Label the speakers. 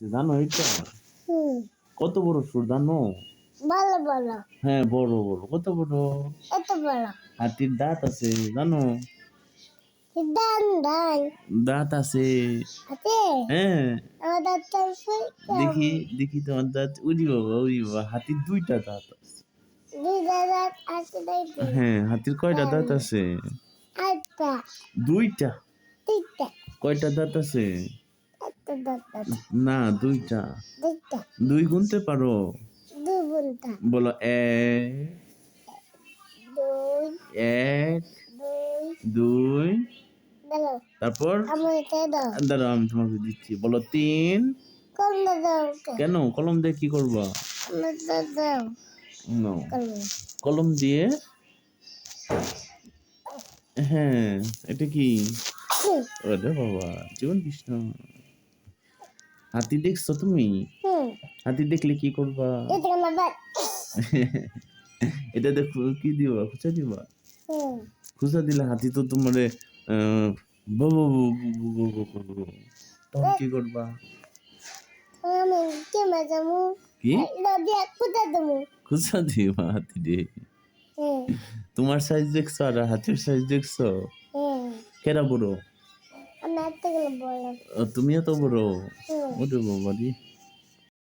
Speaker 1: জানো এটা
Speaker 2: হুম
Speaker 1: কত বড় সুর জানো?
Speaker 2: ভালো ভালো
Speaker 1: হ্যাঁ বড় বড়, কত বড়।
Speaker 2: এত ভালো
Speaker 1: হাতির দাঁত আছে জানো?
Speaker 2: দান দান
Speaker 1: দাঁত আছে।
Speaker 2: আছে
Speaker 1: হ্যাঁ
Speaker 2: আমার দাঁতটা
Speaker 1: দেখি দেখি তোমার দাঁত। উরি বাবা উরি বাবা, হাতির দুইটা দাঁত আছে।
Speaker 2: দুই দাঁত আছে দেখি
Speaker 1: হ্যাঁ হাতির কয়টা দাঁত আছে?
Speaker 2: একটা
Speaker 1: দুইটা।
Speaker 2: তিনটা
Speaker 1: কয়টা দাঁত আছে?
Speaker 2: একটা দাঁত আছে
Speaker 1: না দুইটা।
Speaker 2: দুইটা
Speaker 1: দুই গুনতে পারো?
Speaker 2: দুই বোনটা
Speaker 1: বলো এক।
Speaker 2: দুই
Speaker 1: এক
Speaker 2: দুই
Speaker 1: দুই।
Speaker 2: দাও
Speaker 1: তারপর
Speaker 2: আমার এটা দাও
Speaker 1: দাঁড়াও আমি তোমাকে দিচ্ছি। বলো তিন।
Speaker 2: কম দাও
Speaker 1: কেন কলম দিয়ে কি করবা?
Speaker 2: আমার দাও
Speaker 1: No,
Speaker 2: কম
Speaker 1: কলম দিয়ে। হ্যাঁ এটা কি? ওরে বাবা জীবন কৃষ্ণ। হাতি দেখছো তুমি?
Speaker 2: হুম
Speaker 1: হাতি দেখলে কি করবা?
Speaker 2: এটা আমার দাঁত
Speaker 1: এটা দেখো কি দিবা? খুঁজা দিবা?
Speaker 2: হুম
Speaker 1: খুঁজা দিলে হাতি তো তোমারে আহ, বউ বউ বউ বউ বউ বউ বউ বউ। তখন কি করবা?
Speaker 2: আমি কি মাজামু
Speaker 1: কি
Speaker 2: নদী এক ফুটা দেবো
Speaker 1: খুঁজা দিবা হাতি রে?
Speaker 2: হুম
Speaker 1: তোমার সাইজ দেখছো আর হাতির সাইজ দেখছো?
Speaker 2: হুম
Speaker 1: কেরা বড়?
Speaker 2: আমি একটা গেলে বললাম
Speaker 1: তুমিও তো বড়।
Speaker 2: হুম
Speaker 1: ওরে বাবা রে।